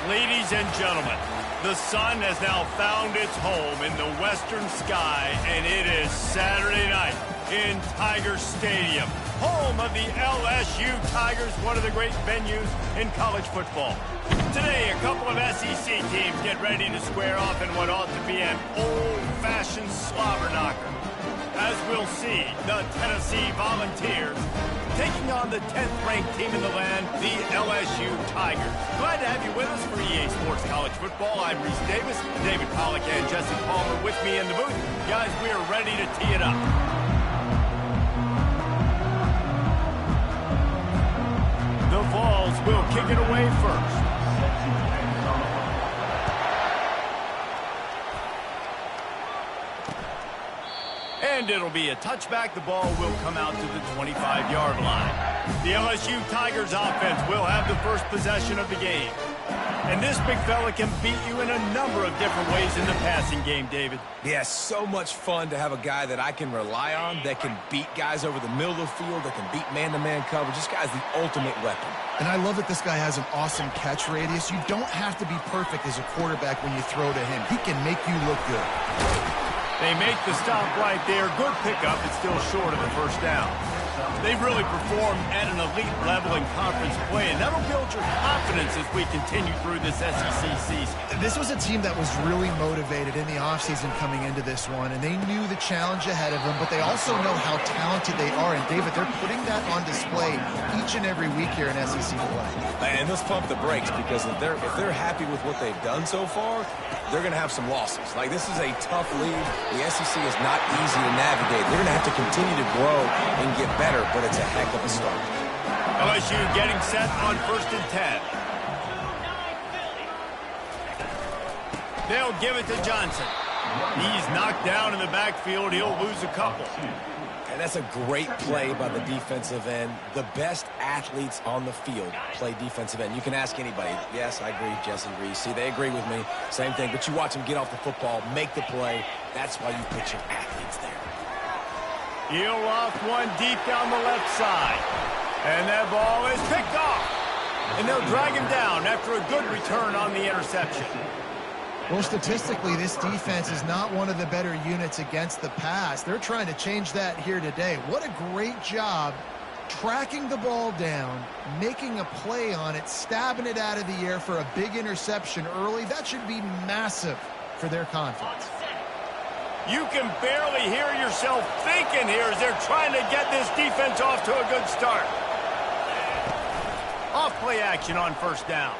Ladies and gentlemen, the sun has now found its home in the western sky, and it is Saturday night in Tiger Stadium, home of the LSU Tigers, one of the great venues in college football. Today, a couple of SEC teams get ready to square off in what ought to be an old-fashioned slobber knocker. As we'll see, the Tennessee Volunteers taking on the 10th-ranked team in the land, the LSU Tigers. Glad to have you with us for EA Sports College Football. I'm Reese Davis, David Pollack, and Jesse Palmer with me in the booth. Guys, we are ready to tee it up. The Vols will kick it away first. And it'll be a touchback. The ball will come out to the 25-yard line. The LSU Tigers offense will have the first possession of the game. And this big fella can beat you in a number of different ways in the passing game, David. Yeah, so much fun to have a guy that I can rely on, that can beat guys over the middle of the field, that can beat man-to-man coverage. This guy's the ultimate weapon. And I love that this guy has an awesome catch radius. You don't have to be perfect as a quarterback when you throw to him. He can make you look good. They make the stop right there. Good pickup. It's still short of the first down. They've really performed at an elite level in conference play, and that'll build your confidence as we continue through this SEC season. This was a team that was really motivated in the offseason coming into this one, and they knew the challenge ahead of them, but they also know how talented they are. And, David, they're putting that on display each and every week here in SEC play. And let's pump the brakes, because if they're happy with what they've done so far, they're going to have some losses. Like, this is a tough league. The SEC is not easy to navigate. They're going to have to continue to grow and get better, but it's a heck of a start. LSU getting set on 1st and 10. They'll give it to Johnson. He's knocked down in the backfield. He'll lose a couple. And that's a great play by the defensive end. The best athletes on the field play defensive end. You can ask anybody. Yes, I agree, Jesse, Reese. See, they agree with me. Same thing. But you watch them get off the football, make the play. That's why you put your athletes there. He'll loft one deep down the left side. And that ball is picked off. And they'll drag him down after a good return on the interception. Well, statistically, this defense is not one of the better units against the pass. They're trying to change that here today. What a great job tracking the ball down, making a play on it, stabbing it out of the air for a big interception early. That should be massive for their confidence. You can barely hear yourself thinking here as they're trying to get this defense off to a good start. Off play action on 1st down.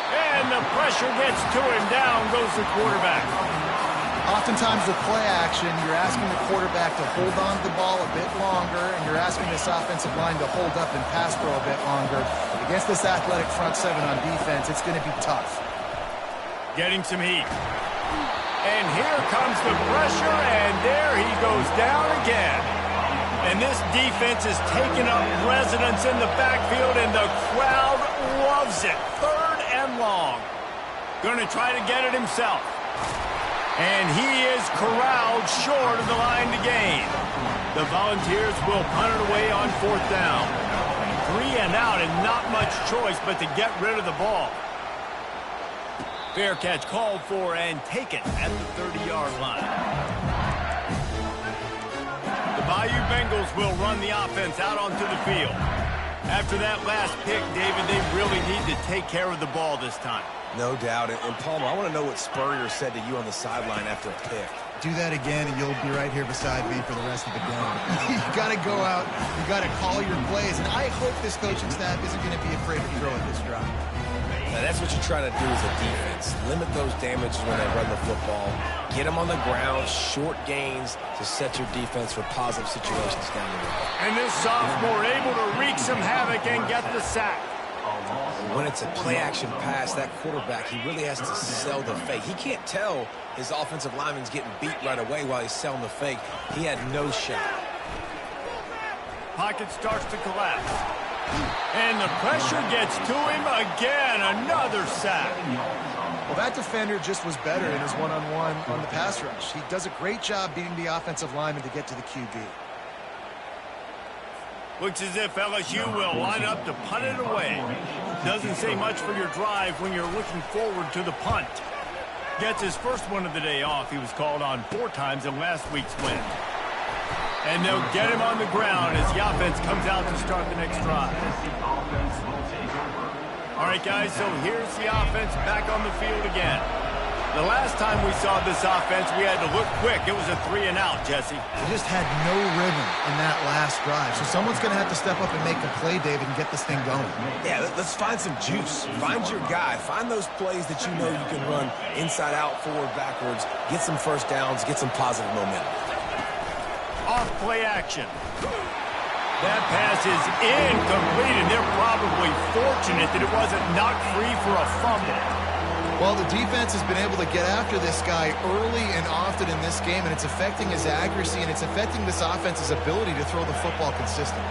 And the pressure gets to him. Down goes the quarterback. Oftentimes with play action, you're asking the quarterback to hold on to the ball a bit longer, and you're asking this offensive line to hold up and pass pro a bit longer. Against this athletic front seven on defense, it's going to be tough. Getting some heat. And here comes the pressure, and there he goes down again. And this defense is taking up residence in the backfield, and the crowd loves it. 3rd and long. Going to try to get it himself. And he is corralled short of the line to gain. The Volunteers will punt it away on 4th down. 3 and out, and not much choice but to get rid of the ball. Fair catch called for and taken at the 30-yard line. The Bayou Bengals will run the offense out onto the field. After that last pick, David, they really need to take care of the ball this time. No doubt. And Palmer, I want to know what Spurrier said to you on the sideline after a pick. Do that again, and you'll be right here beside me for the rest of the game. You got to go out. You got to call your plays. And I hope this coaching staff isn't going to be afraid to throw at this drive. Now, that's what you're trying to do as a defense. Limit those damages when they run the football. Get them on the ground, short gains to set your defense for positive situations down the road. And this sophomore able to wreak some havoc and get the sack. When it's a play-action pass, that quarterback, he really has to sell the fake. He can't tell his offensive lineman's getting beat right away while he's selling the fake. He had no shot. Pocket starts to collapse. And the pressure gets to him again. Another sack. Well, that defender just was better in his one-on-one on the pass rush. He does a great job beating the offensive lineman to get to the QB. Looks as if LSU will line up to punt it away. Doesn't say much for your drive when you're looking forward to the punt. Gets his first one of the day off. He was called on 4 times in last week's win. And they'll get him on the ground as the offense comes out to start the next drive. All right, guys, so here's the offense back on the field again. The last time we saw this offense, we had to look quick. It was a 3-and-out, Jesse. They just had no rhythm in that last drive. So someone's going to have to step up and make a play, David, and get this thing going. Yeah, let's find some juice. Find your guy. Find those plays that you know you can run inside out, forward, backwards. Get some first downs. Get some positive momentum. Off play action. That pass is incomplete, and they're probably fortunate that it wasn't knocked free for a fumble. Well, the defense has been able to get after this guy early and often in this game, and it's affecting his accuracy, and it's affecting this offense's ability to throw the football consistently.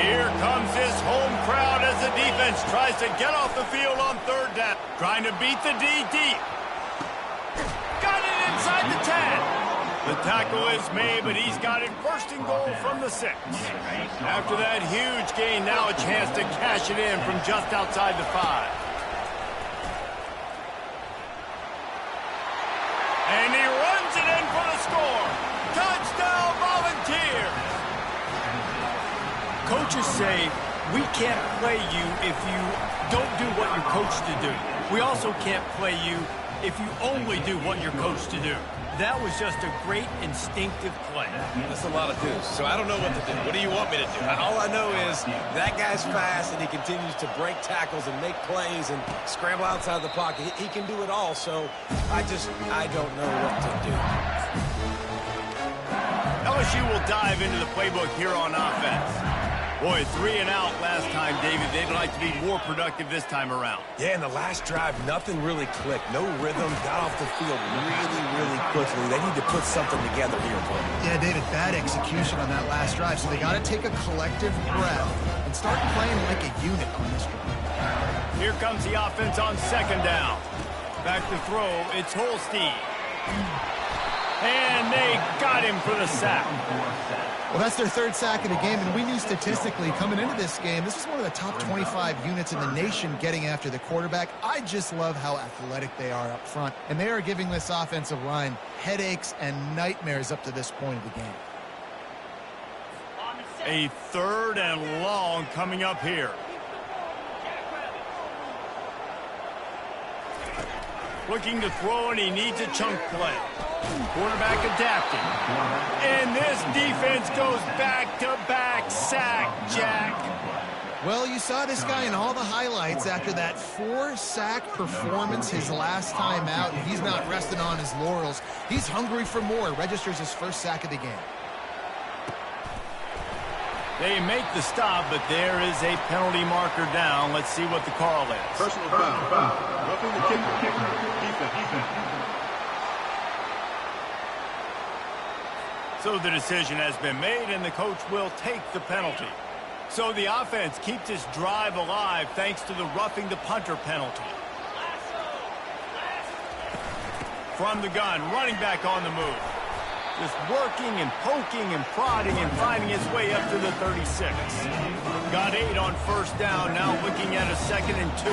Here comes this home crowd as the defense tries to get off the field on 3rd down. Trying to beat the D deep. Got it inside the 10. The tackle is made, but he's got it 1st and goal from the 6. After that huge gain, now a chance to cash it in from just outside the 5. And he runs it in for the score. Touchdown, Volunteers! Coaches say, we can't play you if you don't do what you're coached to do. We also can't play you if you only do what you're coached to do. That was just a great instinctive play. That's a lot of dudes, so I don't know what to do. What do you want me to do? All I know is that guy's fast, and he continues to break tackles and make plays and scramble outside the pocket. He can do it all, so I don't know what to do. LSU will dive into the playbook here on offense. Boy, 3-and-out last time, David. They'd like to be more productive this time around. Yeah, in the last drive, nothing really clicked. No rhythm, got off the field really quickly. They need to put something together here, bro. Yeah, David, bad execution on that last drive. So they got to take a collective breath and start playing like a unit on this drive. Here comes the offense on 2nd down. Back to throw, it's Holstein. And they got him for the sack. Well, that's their 3rd sack of the game, and we knew statistically coming into this game, this is one of the top 25 units in the nation getting after the quarterback. I just love how athletic they are up front, and they are giving this offensive line headaches and nightmares up to this point of the game. A 3rd and long coming up here. Looking to throw, and he needs a chunk play. Quarterback adapting. And this defense goes back-to-back sack, Jack. Well, you saw this guy in all the highlights after that 4-sack performance his last time out, and he's not resting on his laurels. He's hungry for more. Registers his 1st sack of the game. They make the stop, but there is a penalty marker down. Let's see what the call is. Personal foul. Roughing the kicker. Defense. So the decision has been made, and the coach will take the penalty. So the offense keeps its drive alive thanks to the roughing the punter penalty. From the gun, running back on the move. Just working and poking and prodding and finding his way up to the 36. Got 8 on 1st down, now looking at a 2nd and 2.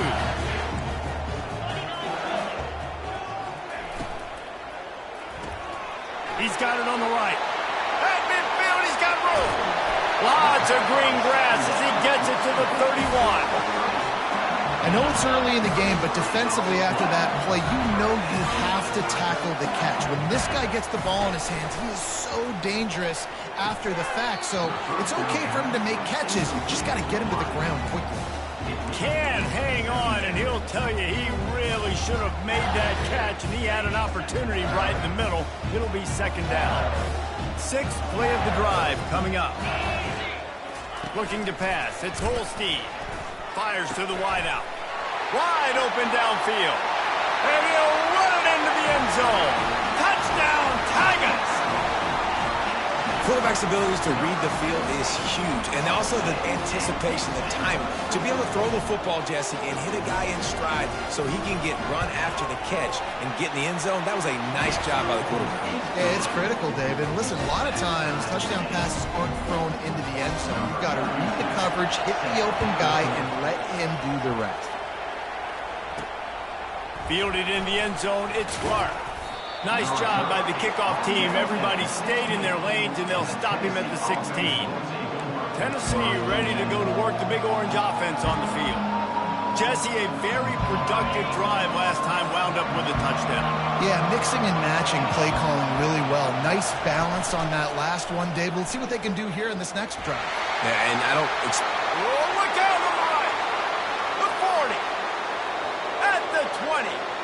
He's got it on the right. At midfield, he's got room. Lots of green grass as he gets it to the 31. I know it's early in the game, but defensively after that play, you know you have to tackle the catch. When this guy gets the ball in his hands, he is so dangerous after the fact. So it's okay for him to make catches. You just got to get him to the ground quickly. Can hang on, and he'll tell you he really should have made that catch, and he had an opportunity right in the middle. It'll be 2nd down. 6th play of the drive coming up. Looking to pass. It's Holstein. Fires to the wideout. Wide open downfield. And he'll run it into the end zone. Touchdown, Tigers! Quarterback's abilities to read the field is huge, and also the anticipation, the timing. To be able to throw the football, Jesse, and hit a guy in stride so he can get run after the catch and get in the end zone, that was a nice job by the quarterback. Yeah, it's critical, David. Listen, a lot of times touchdown passes aren't thrown into the end zone. You've got to read the coverage, hit the open guy, and let him do the rest. Fielded in the end zone, it's Clark. Nice job by the kickoff team. Everybody stayed in their lanes, and they'll stop him at the 16. Tennessee ready to go to work the Big Orange offense on the field. Jesse, a very productive drive last time, wound up with a touchdown. Yeah, mixing and matching play calling really well. Nice balance on that last one, Dave. Let's see what they can do here in this next drive. Yeah, and I don't... Oh, look out on the right. The 40. At the 20.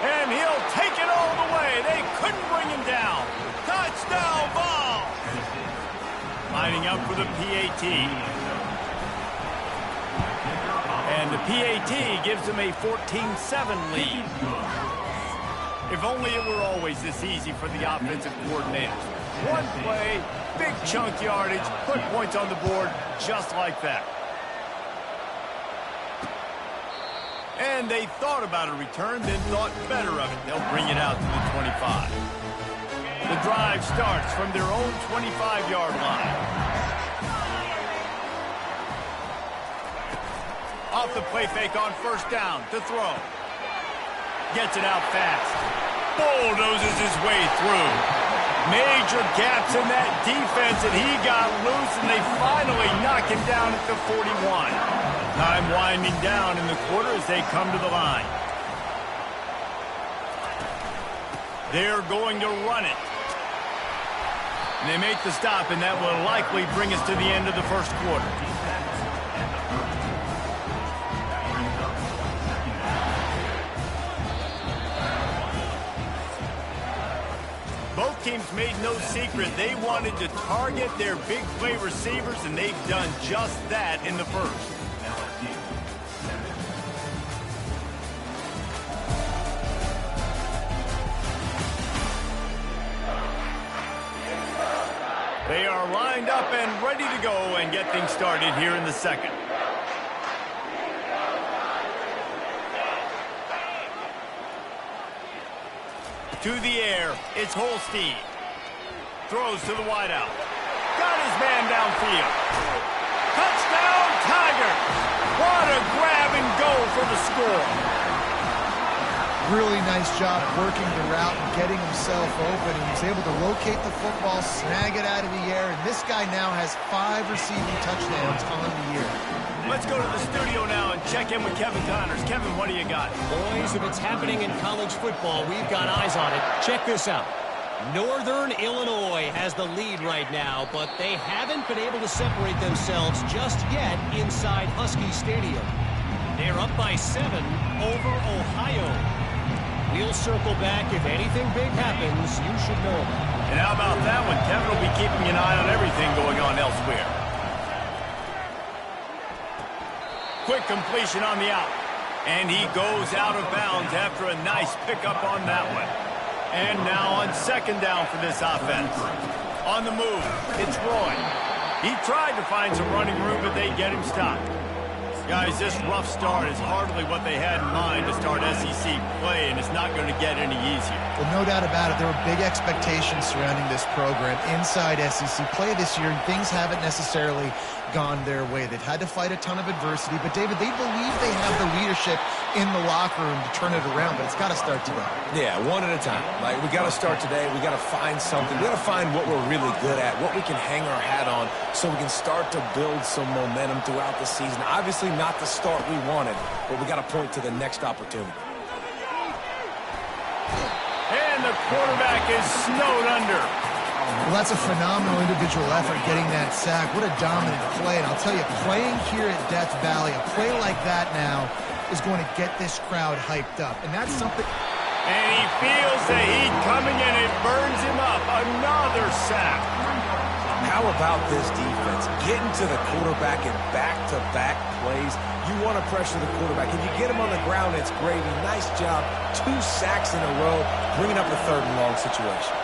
And he'll take it all the way. They couldn't bring him down. Touchdown ball. Lining up for the PAT. And the PAT gives them a 14-7 lead. If only it were always this easy for the offensive coordinators. One play, big chunk yardage, put points on the board just like that. And they thought about a return, then thought better of it. They'll bring it out to the 25. The drive starts from their own 25-yard line. Off the play fake on first down to throw. Gets it out fast. Bulldozes his way through. Major gaps in that defense, and he got loose, and they finally knock him down at the 41. Time winding down in the quarter as they come to the line. They're going to run it. And they make the stop, and that will likely bring us to the end of the first quarter. Both teams made no secret they wanted to target their big play receivers, and they've done just that in the first. They are lined up and ready to go and get things started here in the second. To the air, it's Holstein. Throws to the wideout. Got his man downfield. Touchdown, Tigers! What a grab and go for the score. Really nice job working the route and getting himself open. He was able to locate the football, snag it out of the air, and this guy now has 5 receiving touchdowns on the year. Let's go to the studio now and check in with Kevin Connors. Kevin, what do you got? Boys, if it's happening in college football, we've got eyes on it. Check this out. Northern Illinois has the lead right now, but they haven't been able to separate themselves just yet inside Husky Stadium. They're up by 7 over Ohio. We'll circle back. If anything big happens, you should know about it. And how about that one? Kevin will be keeping an eye on everything going on elsewhere. Quick completion on the out. And he goes out of bounds after a nice pickup on that one. And now on second down for this offense. On the move, it's Roy. He tried to find some running room, but they get him stopped. Guys, this rough start is hardly what they had in mind to start SEC play, and it's not going to get any easier. Well, no doubt about it. There were big expectations surrounding this program inside SEC play this year, and things haven't necessarily gone their way. They've had to fight a ton of adversity, but, David, they believe they have the leadership in the locker room to turn it around, but it's got to start today. Yeah, one at a time. Like, we got to start today. We got to find something. We got to find what we're really good at, what we can hang our hat on, so we can start to build some momentum throughout the season. Obviously, not the start we wanted, but we got to point to the next opportunity. And the quarterback is snowed under. Well, that's a phenomenal individual effort getting that sack. What a dominant play. And I'll tell you, playing here at Death Valley, a play like that now is going to get this crowd hyped up. And that's something... And he feels the heat coming, and it burns him up. Another sack. How about this defense? Getting to the quarterback in back-to-back plays. You want to pressure the quarterback. If you get him on the ground, it's gravy. Nice job. 2 sacks in a row, bringing up a 3rd and long situation.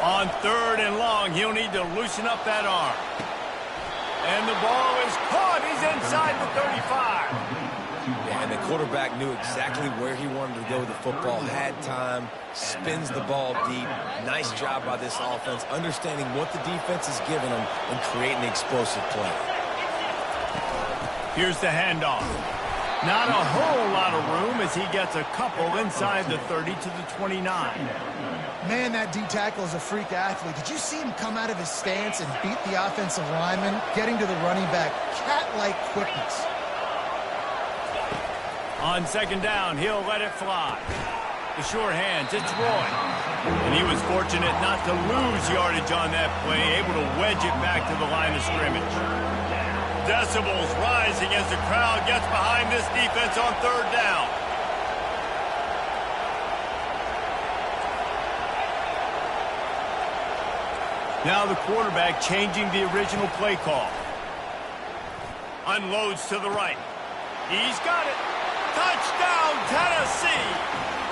On 3rd and long, he'll need to loosen up that arm. And the ball is caught. He's inside the 35. Yeah, and the quarterback knew exactly where he wanted to go with the football, had time, spins the ball deep. Nice job by this offense, understanding what the defense is giving them and creating the explosive play. Here's the handoff. Not a whole lot of room as he gets a couple inside the 30 to the 29. Man, that D-tackle is a freak athlete. Did you see him come out of his stance and beat the offensive lineman, getting to the running back? Cat-like quickness. On 2nd down, he'll let it fly. The sure hands, it's Roy. And he was fortunate not to lose yardage on that play, able to wedge it back to the line of scrimmage. Decibels rising as the crowd gets behind this defense on 3rd down. Now the quarterback changing the original play call. Unloads to the right. He's got it. Touchdown, Tennessee!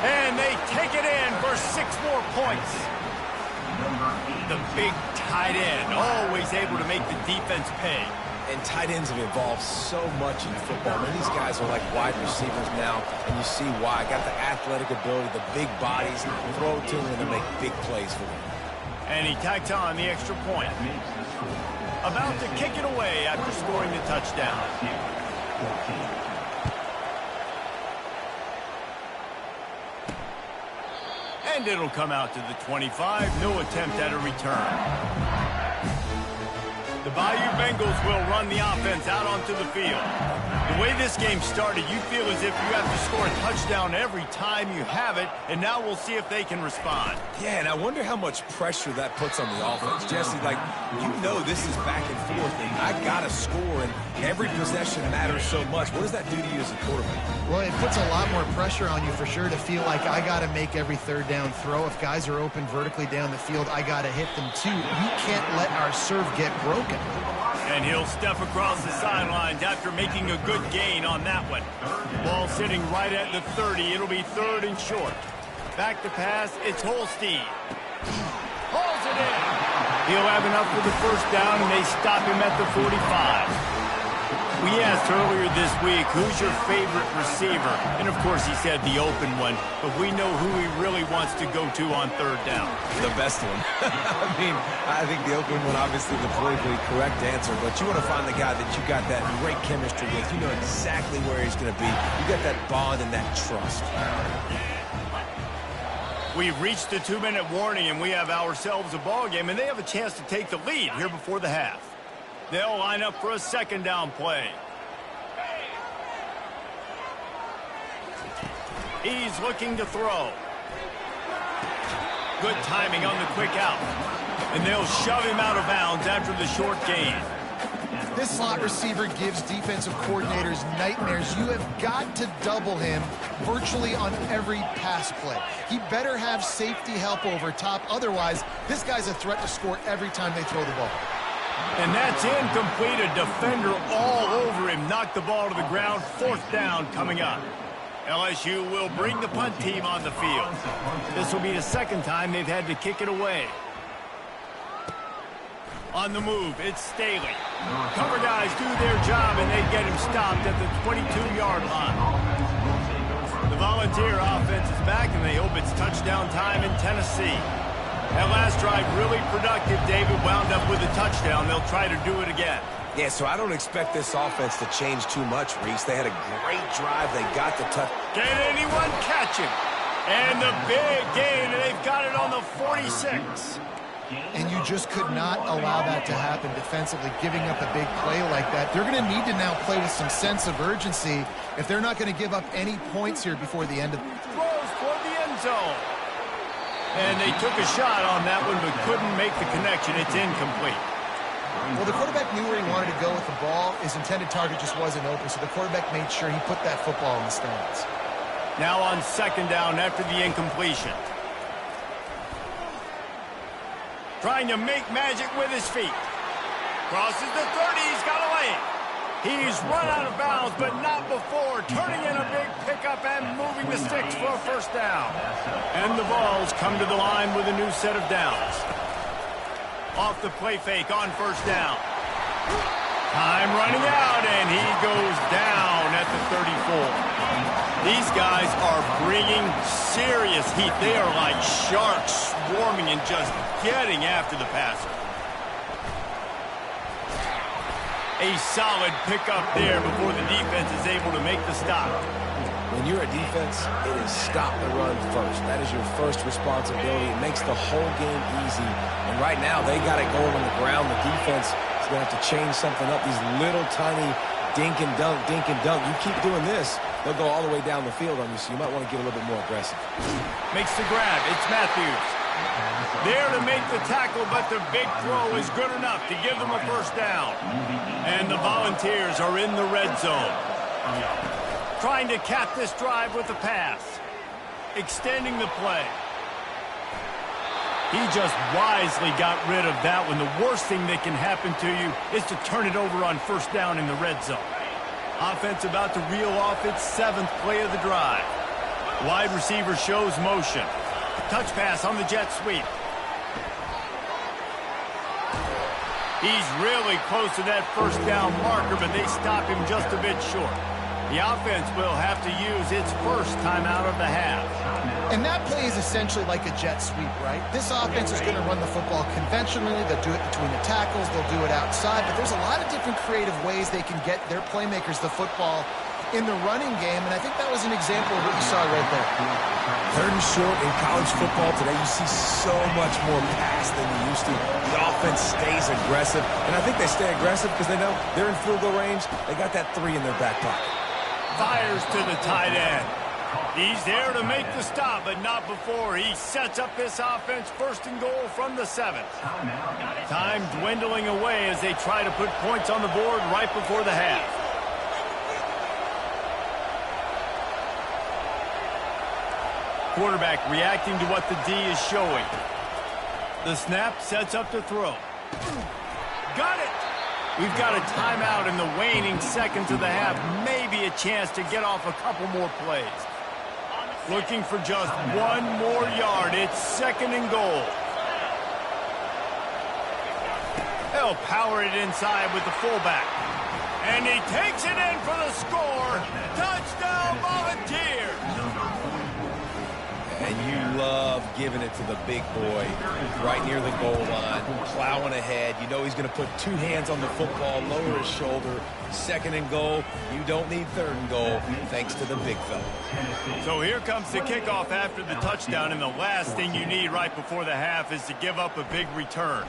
And they take it in for 6 more points. The big tight end, always able to make the defense pay. And tight ends have evolved so much in football. I mean, these guys are like wide receivers now, and you see why. Got the athletic ability, the big bodies, throw to them, and they make big plays for them. And he tacks on the extra point. About to kick it away after scoring the touchdown. And it'll come out to the 25. No attempt at a return. The Bayou Bengals will run the offense out onto the field. The way this game started, you feel as if you have to score a touchdown every time you have it, and now we'll see if they can respond. Yeah, and I wonder how much pressure that puts on the offense. Jesse, like, you know this is back and forth, and I got to score, and every possession matters so much. What does that do to you as a quarterback? Well, it puts a lot more pressure on you for sure to feel like I got to make every 3rd down throw. If guys are open vertically down the field, I got to hit them too. We can't let our serve get broken. And he'll step across the sidelines after making a good gain on that one. Ball sitting right at the 30. It'll be 3rd and short. Back to pass, it's Holstein. Hauls it in. He'll have enough for the 1st down, and they stop him at the 45. We asked earlier this week, who's your favorite receiver? And, of course, he said the open one, but we know who he really wants to go to on 3rd down. The best one. I mean, I think the open one, obviously the politically correct answer, but you want to find the guy that you got that great chemistry with. You know exactly where he's going to be. You got that bond and that trust. We've reached the 2-minute warning, and we have ourselves a ball game, and they have a chance to take the lead here before the half. They'll line up for a 2nd down play. He's looking to throw. Good timing on the quick out. And they'll shove him out of bounds after the short gain. This slot receiver gives defensive coordinators nightmares. You have got to double him virtually on every pass play. He better have safety help over top. Otherwise, this guy's a threat to score every time they throw the ball. And that's incomplete. A defender all over him. Knocked the ball to the ground. 4th down coming up. LSU will bring the punt team on the field. This will be the 2nd time they've had to kick it away. On the move, it's Staley. Cover guys do their job, and they get him stopped at the 22-yard line. The Volunteer offense is back, and they hope it's touchdown time in Tennessee. That last drive really productive. David wound up with a touchdown. They'll try to do it again. Yeah, so I don't expect this offense to change too much, Reese. They had a great drive. They got the touch. Can anyone catch him? And the big gain, and they've got it on the 46. And you just could not allow that to happen defensively, giving up a big play like that. They're going to need to now play with some sense of urgency if they're not going to give up any points here before the end of the throws toward the end zone. And they took a shot on that one, but couldn't make the connection. It's incomplete. Well, the quarterback knew where he wanted to go with the ball. His intended target just wasn't open, so the quarterback made sure he put that football in the stands. Now on 2nd down after the incompletion. Trying to make magic with his feet. Crosses the 30. He's got a lane. He's run out of bounds, but not before. Turning in a big pickup and moving the sticks for a 1st down. And the balls come to the line with a new set of downs. Off the play fake on first down. Time running out, and he goes down at the 34. These guys are bringing serious heat. They are like sharks swarming and just getting after the passer. A solid pickup there before the defense is able to make the stop. When you're a defense, it is stop the run first. That is your first responsibility. It makes the whole game easy. And right now, they got it going on the ground. The defense is going to have to change something up. These little tiny dink and dunk, dink and dunk. You keep doing this, they'll go all the way down the field on you, so you might want to get a little bit more aggressive. Makes the grab. It's Matthews. There to make the tackle, but the big throw is good enough to give them a first down. And the Volunteers are in the red zone. Trying to cap this drive with a pass. Extending the play. He just wisely got rid of that one. The worst thing that can happen to you is to turn it over on first down in the red zone. Offense about to reel off its 7th play of the drive. Wide receiver shows motion. Touch pass on the jet sweep. He's really close to that first down marker, but they stop him just a bit short. The offense will have to use its first timeout of the half. And that play is essentially like a jet sweep, right? This offense is going to run the football conventionally. They'll do it between the tackles. They'll do it outside. But there's a lot of different creative ways they can get their playmakers the football in the running game. And I think that was an example of what you saw right there. 3rd and short in college football today, you see so much more pass than you used to. The offense stays aggressive. And I think they stay aggressive because they know they're in field goal range. They got that 3 in their back pocket. Fires to the tight end. He's there to make the stop, but not before he sets up this offense 1st and goal from the 7th. Time dwindling away as they try to put points on the board right before the half. Quarterback reacting to what the D is showing. The snap sets up the throw. Got it! We've got a timeout in the waning seconds of the half. Maybe a chance to get off a couple more plays. Looking for just 1 more yard. It's 2nd and goal. They'll power it inside with the fullback. And he takes it in for the score. Touchdown, Volunteers! And you love giving it to the big boy right near the goal line, plowing ahead. You know he's going to put 2 hands on the football, lower his shoulder. 2nd and goal. You don't need 3rd and goal, thanks to the big fella. So here comes the kickoff after the touchdown, and the last thing you need right before the half is to give up a big return.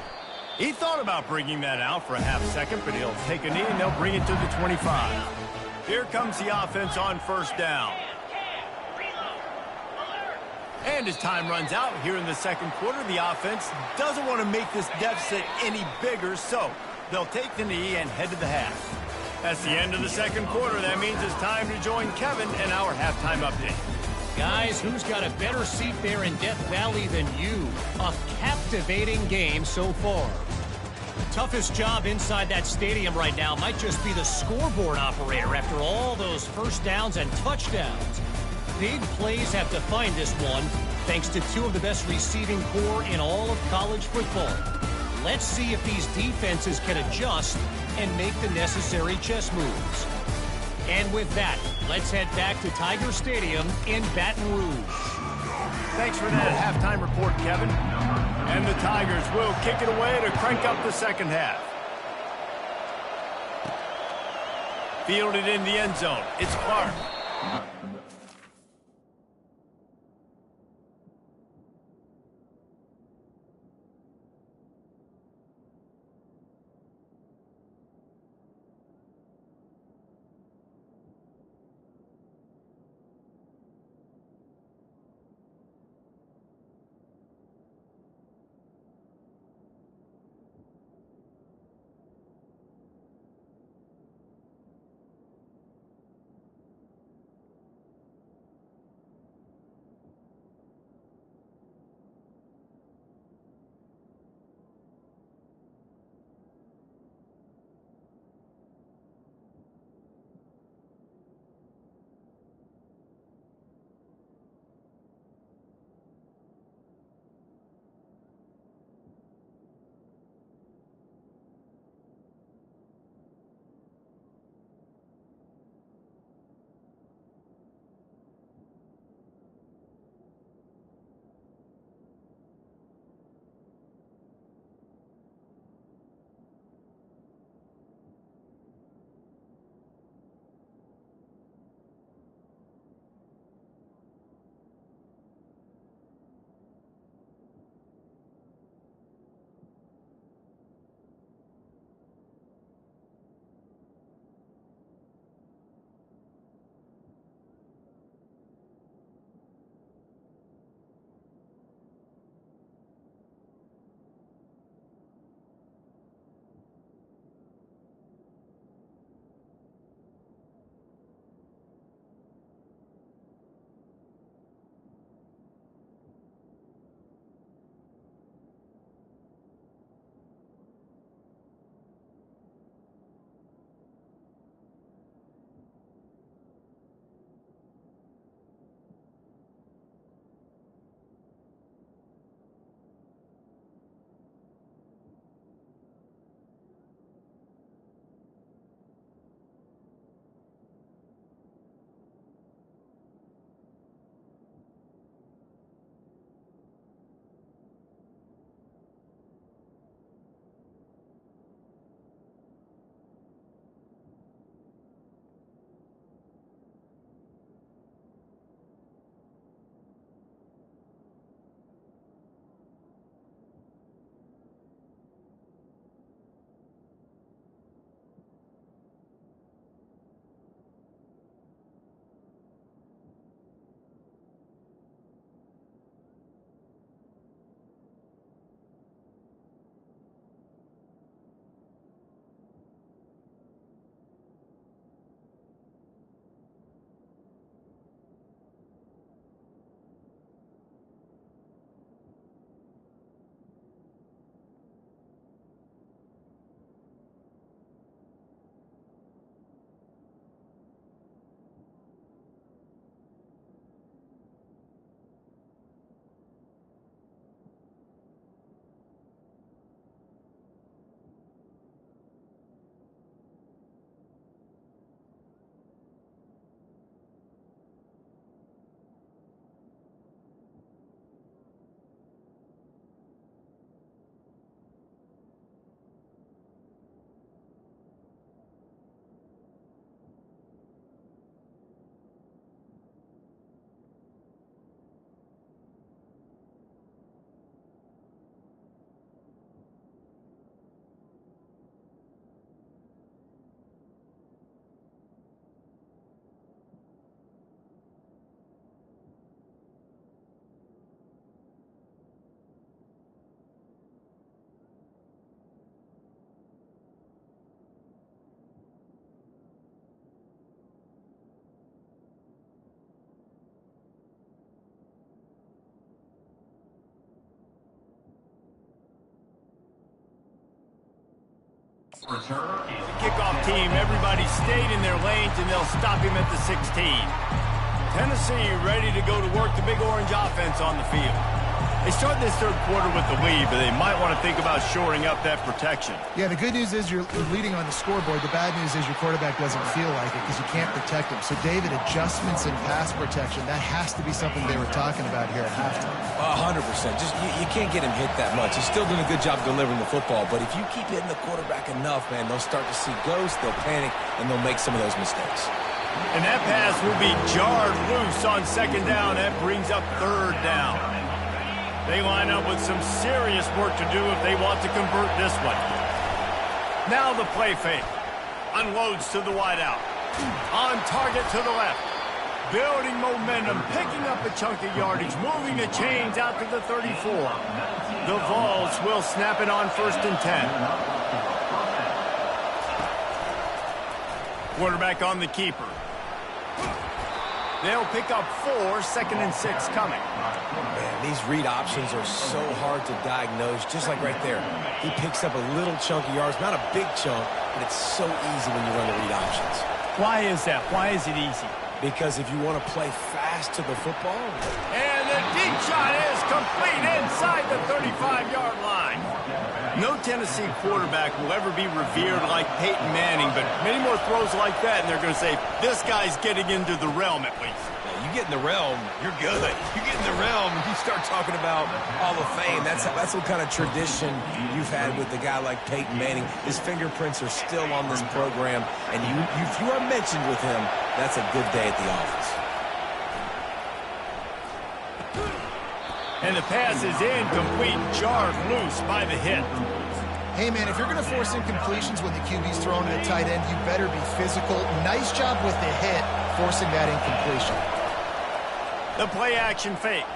He thought about bringing that out for a half second, but he'll take a knee and they'll bring it to the 25. Here comes the offense on first down. And as time runs out here in the 2nd quarter, the offense doesn't want to make this deficit any bigger, so they'll take the knee and head to the half. That's the end of the 2nd quarter. That means it's time to join Kevin in our halftime update. Guys, who's got a better seat there in Death Valley than you? A captivating game so far. The toughest job inside that stadium right now might just be the scoreboard operator after all those first downs and touchdowns. Big plays have defined this one, thanks to 2 of the best receiving core in all of college football. Let's see if these defenses can adjust and make the necessary chess moves. And with that, let's head back to Tiger Stadium in Baton Rouge. Thanks for that halftime report, Kevin. And the Tigers will kick it away to crank up the 2nd half. Fielded in the end zone. It's Clark. Kickoff team, everybody stayed in their lanes, and they'll stop him at the 16. Tennessee ready to go to work the Big Orange offense on the field. They start this third quarter with the lead, but they might want to think about shoring up that protection. Yeah, the good news is you're leading on the scoreboard. The bad news is your quarterback doesn't feel like it because you can't protect him. So, David, adjustments in pass protection, that has to be something they were talking about here at halftime. 100%. Just you can't get him hit that much. He's still doing a good job delivering the football, but if you keep hitting the quarterback enough, man, they'll start to see ghosts, they'll panic, and they'll make some of those mistakes. And that pass will be jarred loose on second down. That brings up third down. They line up with some serious work to do if they want to convert this one. Now the play fake. Unloads to the wideout. On target to the left. Building momentum, picking up a chunk of yardage, moving the chains out to the 34. The Vols will snap it on 1st and 10. Quarterback on the keeper. They'll pick up 4, 2nd and 6 coming. Man, these read options are so hard to diagnose, just like right there. He picks up a little chunk of yards, not a big chunk, but it's so easy when you run the read options. Why is that? Why is it easy? Because if you want to play fast to the football... And the deep shot is complete inside the 35-yard line. No Tennessee quarterback will ever be revered like Peyton Manning, but many more throws like that, and they're going to say, this guy's getting into the realm at least. You get in the realm, you're good. You get in the realm, you start talking about Hall of Fame. That's what kind of tradition you've had with a guy like Peyton Manning. His fingerprints are still on this program, and if you are mentioned with him, that's a good day at the office. And the pass is incomplete, jarred loose by the hit. Hey, man, if you're going to force incompletions when the QB's throwing to the tight end, you better be physical. Nice job with the hit, forcing that incompletion. The play-action fake.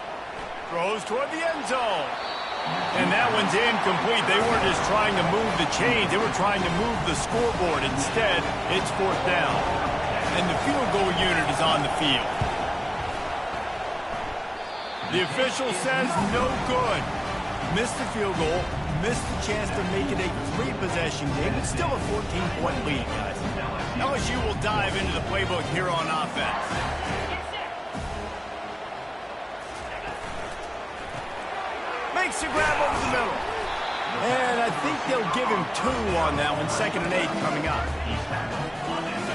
Throws toward the end zone. And that one's incomplete. They weren't just trying to move the chains. They were trying to move the scoreboard. Instead, it's 4th down. And the field goal unit is on the field. The official says no good. Missed the field goal. Missed the chance to make it a 3-possession game. It's still a 14-point lead, guys. LSU will dive into the playbook here on offense. Makes the grab over the middle. And I think they'll give him 2 on that one. 2nd and 8 coming up.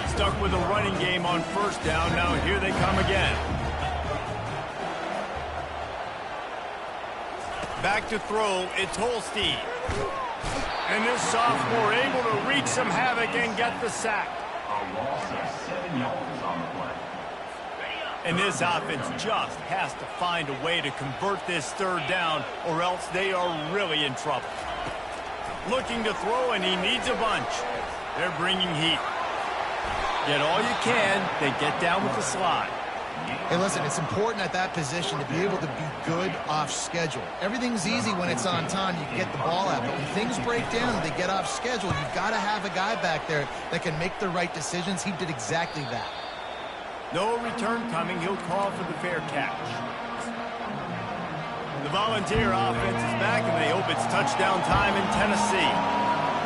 Stuck with a running game on 1st down. Now here they come again. Back to throw, it's Holstein. And this sophomore able to wreak some havoc and get the sack. A loss of 7 yards on the play. And this offense just has to find a way to convert this 3rd down, or else they are really in trouble. Looking to throw, and he needs a bunch. They're bringing heat. Get all you can, then get down with the slide. Hey, listen, it's important at that position to be able to be good off schedule. Everything's easy when it's on time. You can get the ball out. But when things break down and they get off schedule, you've got to have a guy back there that can make the right decisions. He did exactly that. No return coming. He'll call for the fair catch. The Volunteer offense is back, and they hope it's touchdown time in Tennessee.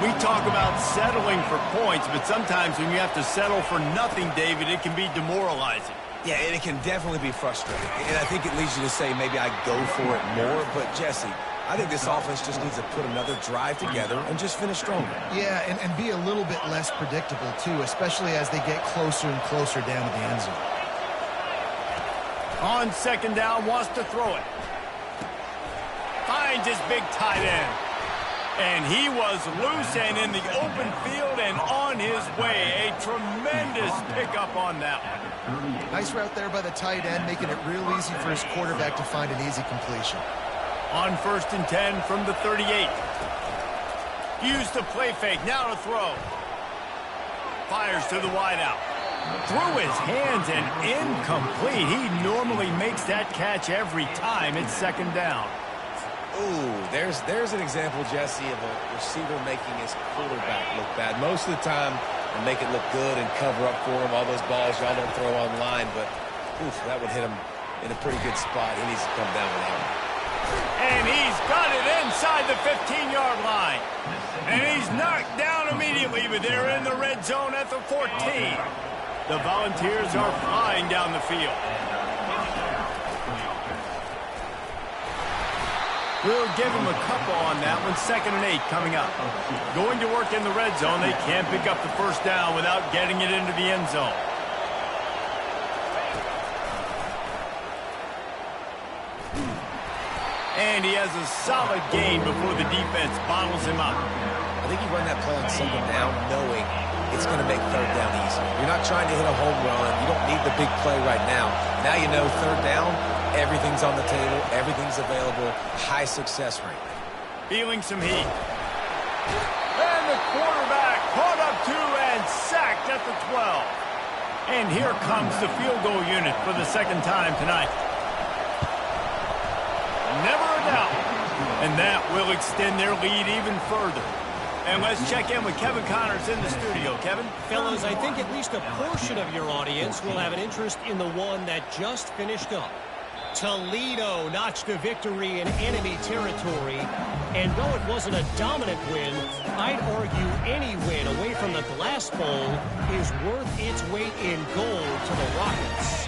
We talk about settling for points, but sometimes when you have to settle for nothing, David, it can be demoralizing. Yeah, and it can definitely be frustrating. And I think it leads you to say maybe I go for it more. But, Jesse, I think this offense just needs to put another drive together and just finish stronger. Yeah, and be a little bit less predictable, too, especially as they get closer and closer down to the end zone. On 2nd down, wants to throw it. Finds his big tight end. And he was loose and in the open field and on his way. A tremendous pickup on that one. Nice route there by the tight end, making it real easy for his quarterback to find an easy completion. On 1st and 10 from the 38. Used the play fake, now to throw. Fires to the wideout. Through his hands and incomplete. He normally makes that catch every time. It's 2nd down. Ooh, there's an example, Jesse, of a receiver making his quarterback look bad. Most of the time, they make it look good and cover up for him. All those balls y'all don't throw online, but oof, that would hit him in a pretty good spot. He needs to come down with that one. And he's got it inside the 15-yard line. And he's knocked down immediately. David, they're in the red zone at the 14. The Volunteers are flying down the field. We'll give them a couple on that one. 2nd and 8 coming up. Going to work in the red zone. They can't pick up the first down without getting it into the end zone. And he has a solid gain before the defense bottles him up. I think you run that play on 2nd down knowing it's going to make 3rd down easy. You're not trying to hit a home run. You don't need the big play right now. Now you know 3rd down, everything's on the table, everything's available, high success rate. Feeling some heat. And the quarterback caught up to and sacked at the 12. And here comes the field goal unit for the 2nd time tonight. Never a doubt. And that will extend their lead even further. And let's check in with Kevin Connors in the studio. Kevin? Fellas, I think at least a portion of your audience will have an interest in the one that just finished up. Toledo notched a victory in enemy territory. And though it wasn't a dominant win, I'd argue any win away from the Glass Bowl is worth its weight in gold to the Rockets.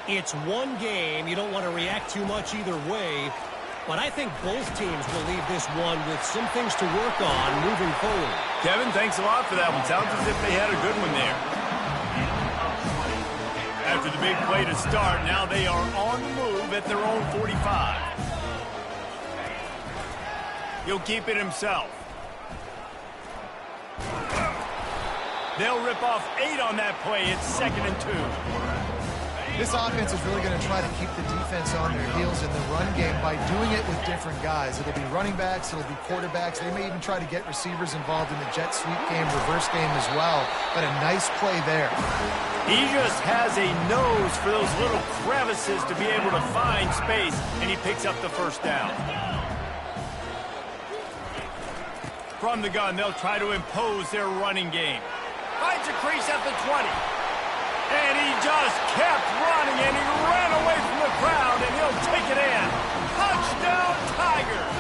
It's one game. You don't want to react too much either way. But I think both teams will leave this one with some things to work on moving forward. Kevin, thanks a lot for that one. Sounds as if they had a good one there. After the big play to start, now they are on the move at their own 45. He'll keep it himself. They'll rip off 8 on that play. It's 2nd and 2. This offense is really going to try to keep the defense on their heels in the run game by doing it with different guys. It'll be running backs, it'll be quarterbacks. They may even try to get receivers involved in the jet sweep game, reverse game as well. But a nice play there. He just has a nose for those little crevices to be able to find space, and he picks up the first down. From the gun, they'll try to impose their running game. Finds a crease at the 20. And he just kept running, and he ran away from the crowd, and he'll take it in. Touchdown, Tigers!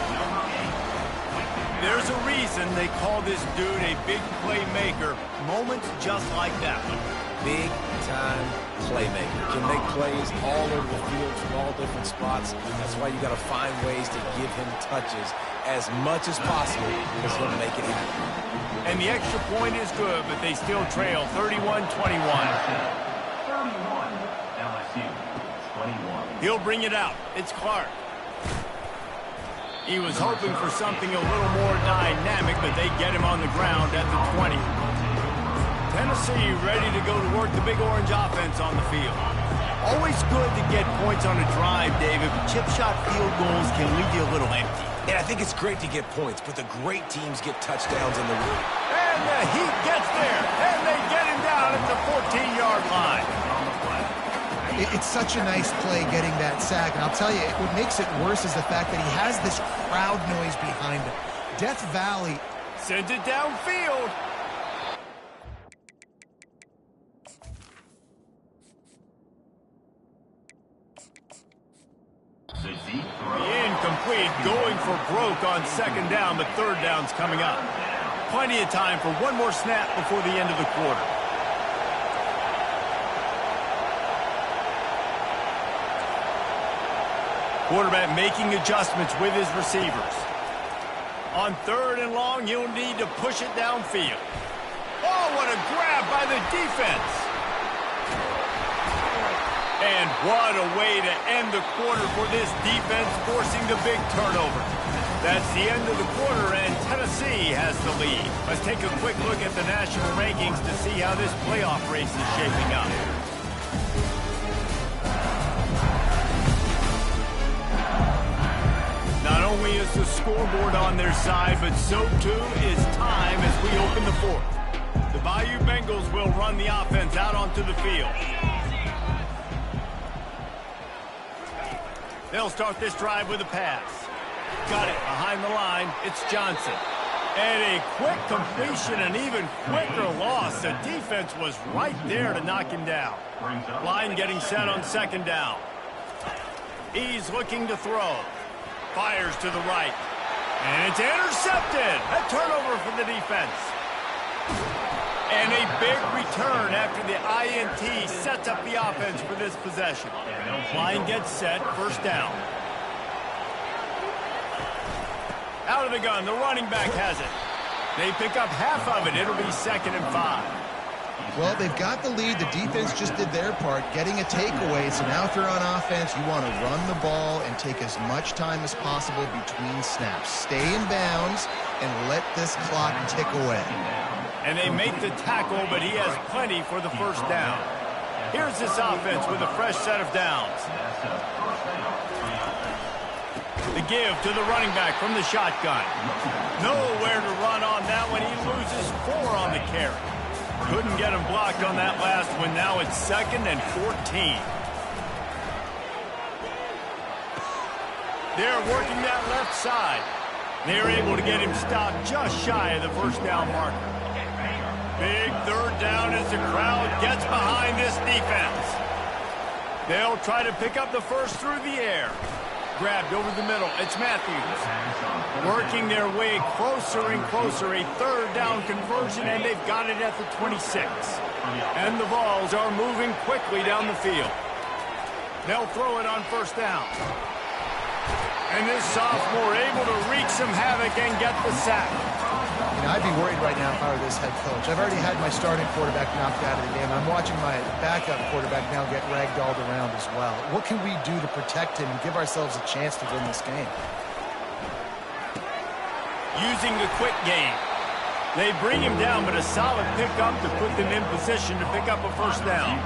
There's a reason they call this dude a big playmaker. Moments just like that one. Big-time playmaker. Can make plays all over the field from all different spots. That's why you got to find ways to give him touches as much as possible because he'll make it happen. And the extra point is good, but they still trail 31-21. 31, LSU, 21. He'll bring it out. It's Clark. He was hoping for something a little more dynamic, but they get him on the ground at the 20. Tennessee ready to go to work the Big Orange offense on the field. Always good to get points on a drive, David, but chip shot field goals can leave you a little empty. And I think it's great to get points, but the great teams get touchdowns in the league. And the Heat gets there, and they get him down at the 14-yard line. It's such a nice play getting that sack. And I'll tell you, what makes it worse is the fact that he has this crowd noise behind him. Death Valley sends it downfield. Incomplete, going for broke on 2nd down, but 3rd down's coming up. Plenty of time for one more snap before the end of the quarter. Quarterback making adjustments with his receivers. On 3rd and long, you'll need to push it downfield. Oh, what a grab by the defense. And what a way to end the quarter for this defense, forcing the big turnover. That's the end of the quarter, and Tennessee has the lead. Let's take a quick look at the national rankings to see how this playoff race is shaping up. Not only is the scoreboard on their side, but so too is time as we open the 4th. The Bayou Bengals will run the offense out onto the field. They'll start this drive with a pass. Got it behind the line. It's Johnson. And a quick completion, an even quicker loss. The defense was right there to knock him down. Line getting set on 2nd down. He's looking to throw. Fires to the right. And it's intercepted. A turnover for the defense. And a big return after the INT sets up the offense for this possession. Line gets set, first down. Out of the gun, the running back has it. They pick up half of it. It'll be 2nd and 5. Well, they've got the lead. The defense just did their part, getting a takeaway. So now if you're on offense, you want to run the ball and take as much time as possible between snaps. Stay in bounds and let this clock tick away. And they make the tackle, but he has plenty for the first down. Here's this offense with a fresh set of downs. The give to the running back from the shotgun. Nowhere to run on that one. He loses 4 on the carry. Couldn't get him blocked on that last one. Now it's 2nd and 14. They're working that left side. They're able to get him stopped just shy of the first down marker. Big 3rd down as the crowd gets behind this defense. They'll try to pick up the first through the air. Grabbed over the middle. It's Matthews. Working their way closer and closer. A 3rd down conversion, and they've got it at the 26. And the Vols are moving quickly down the field. They'll throw it on first down. And this sophomore able to wreak some havoc and get the sack. You know, I'd be worried right now if I were this head coach. I've already had my starting quarterback knocked out of the game. I'm watching my backup quarterback now get ragdolled around as well. What can we do to protect him and give ourselves a chance to win this game? Using the quick game. They bring him down, but a solid pickup to put them in position to pick up a first down.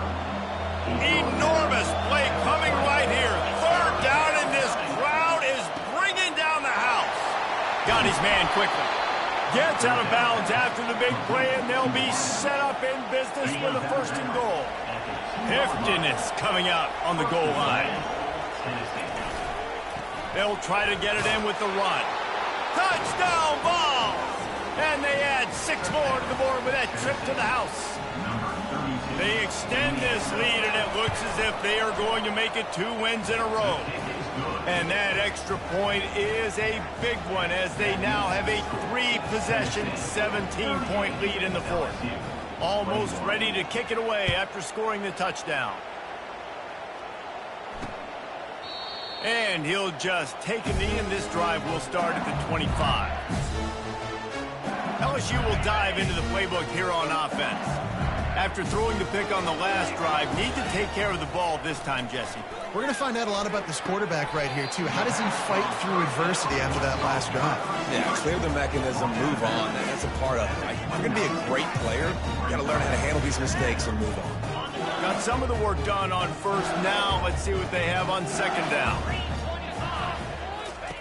Enormous play coming right here. 3rd down, and this crowd is bringing down the house. Got his man quickly. Gets out of bounds after the big play, and they'll be set up in business with a 1st and goal. Heftiness coming out on the goal line. They'll try to get it in with the run. Touchdown ball! And they add 6 more to the board with that trip to the house. They extend this lead, and it looks as if they are going to make it 2 wins in a row. And that extra point is a big one as they now have a 3-possession, 17-point lead in the 4th. Almost ready to kick it away after scoring the touchdown. And he'll just take a knee, and this drive will start at the 25. LSU will dive into the playbook here on offense. After throwing the pick on the last drive, need to take care of the ball this time, Jesse. We're going to find out a lot about this quarterback right here, too. How does he fight through adversity after that last drive? Yeah, clear the mechanism, move on, and that's a part of it. If you're going to be a great player, you got to learn how to handle these mistakes and move on. Got some of the work done on first. Now let's see what they have on 2nd down.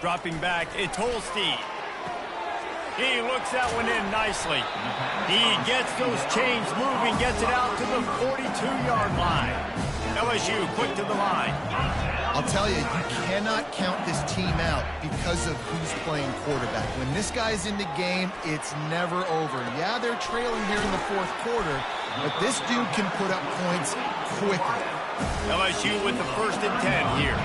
Dropping back, it's Holstein. He looks that one in nicely. He gets those chains moving, gets it out to the 42-yard line. LSU quick to the line. I'll tell you, you cannot count this team out because of who's playing quarterback. When this guy's in the game, it's never over. Yeah, they're trailing here in the 4th quarter, but this dude can put up points quickly. LSU with the 1st and 10 here.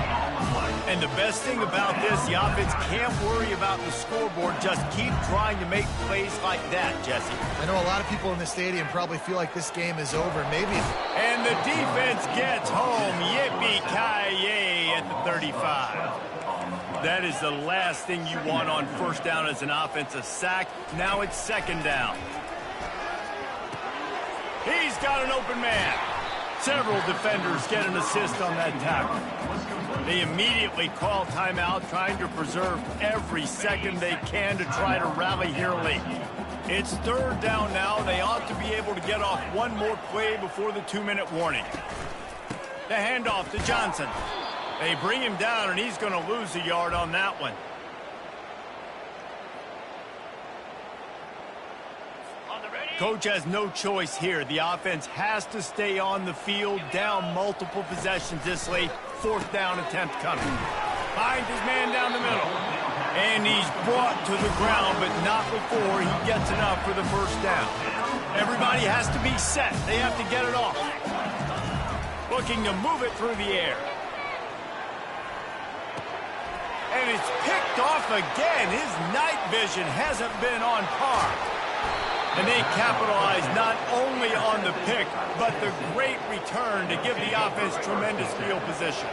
And the best thing about this, the offense can't worry about the scoreboard. Just keep trying to make plays like that, Jesse. I know a lot of people in the stadium probably feel like this game is over. Maybe. And the defense gets home. Yippee-ki-yay at the 35. That is the last thing you want on first down as an offensive sack. Now it's 2nd down. He's got an open man. Several defenders get an assist on that tackle. They immediately call timeout, trying to preserve every second they can to try to rally here late. It's 3rd down now. They ought to be able to get off one more play before the 2-minute warning. The handoff to Johnson. They bring him down, and he's going to lose a yard on that one. Coach has no choice here. The offense has to stay on the field, down multiple possessions this late. 4th down attempt coming. Finds his man down the middle. And he's brought to the ground, but not before he gets enough for the first down. Everybody has to be set. They have to get it off. Looking to move it through the air. And it's picked off again. His night vision hasn't been on par. And they capitalize not only on the pick, but the great return to give the offense tremendous field position.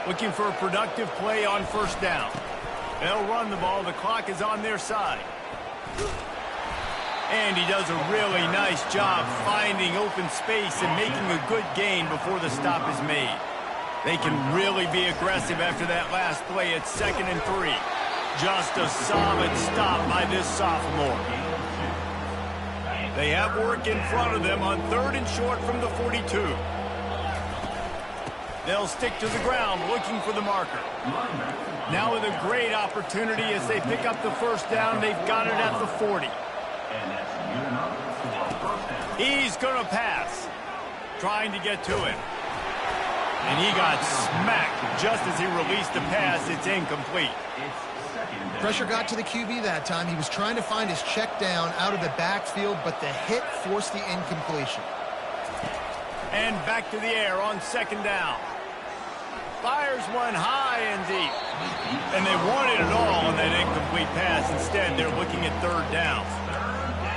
Looking for a productive play on first down. They'll run the ball. The clock is on their side. And he does a really nice job finding open space and making a good gain before the stop is made. They can really be aggressive after that last play at 2nd and 3. Just a solid stop by this sophomore. They have work in front of them on 3rd and short from the 42. They'll stick to the ground looking for the marker. Now with a great opportunity as they pick up the first down. They've got it at the 40. He's going to pass. Trying to get to it. And he got smacked just as he released the pass. It's incomplete. Pressure got to the QB that time. He was trying to find his check down out of the backfield, but the hit forced the incompletion. And back to the air on 2nd down. Fires one high and deep. And they wanted it all on that incomplete pass. Instead, they're looking at 3rd down.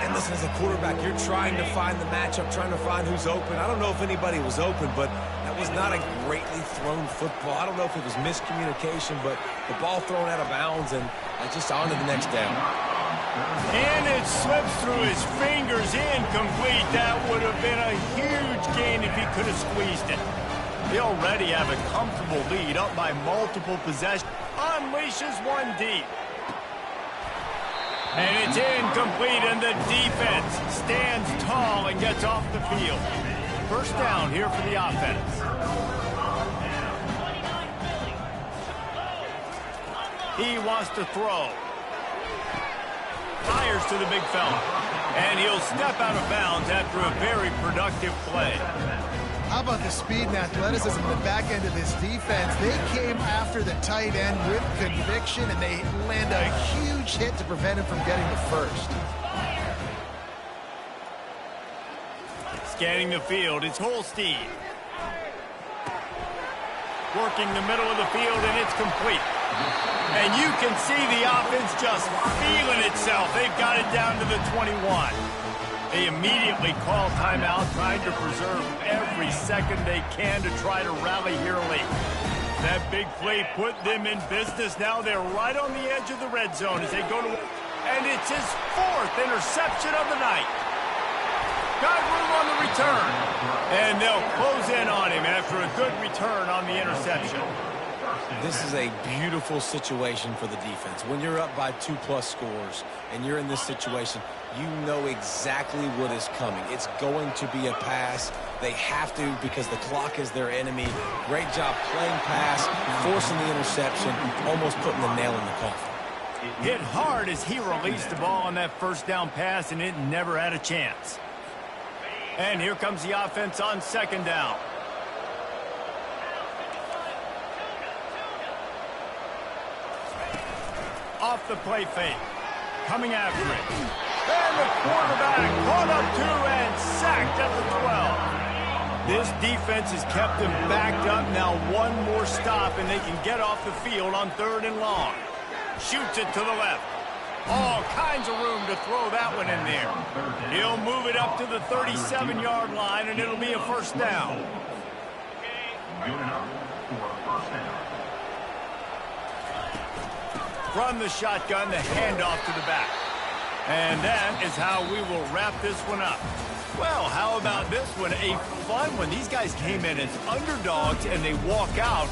And listen, as a quarterback, you're trying to find the matchup, trying to find who's open. I don't know if anybody was open, but that was not a greatly thrown football. I don't know if it was miscommunication, but the ball thrown out of bounds, and just on to the next down. And it slips through his fingers, incomplete. That would have been a huge gain if he could have squeezed it. They already have a comfortable lead, up by multiple possessions. Unleashes one deep. And it's incomplete, and the defense stands tall and gets off the field. First down here for the offense. He wants to throw. Fires to the big fella. And he'll step out of bounds after a very productive play. How about the speed and athleticism in the back end of this defense? They came after the tight end with conviction, and they land a huge hit to prevent him from getting the first. Scanning the field, it's Holstein. Working the middle of the field, and it's complete. And you can see the offense just feeling itself. They've got it down to the 21. They immediately call timeout, trying to preserve every second they can to try to rally here late. That big play put them in business. Now they're right on the edge of the red zone as they go to... And it's his 4th interception of the night. Got room on the return. And they'll close in on him after a good return on the interception. This is a beautiful situation for the defense. When you're up by 2+ scores and you're in this situation, you know exactly what is coming. It's going to be a pass. They have to because the clock is their enemy. Great job playing pass, forcing the interception, almost putting the nail in the coffin. Hit hard as he released the ball on that first down pass, and it never had a chance. And here comes the offense on 2nd down. Off the play fake. Coming after it. And the quarterback caught up to and sacked at the 12. This defense has kept them backed up. Now one more stop, and they can get off the field on 3rd and long. Shoots it to the left. All kinds of room to throw that one in there. He'll move it up to the 37-yard line, and it'll be a first down. From the shotgun, the handoff to the back. And that is how we will wrap this one up. Well, how about this one? A fun one. These guys came in as underdogs, and they walk out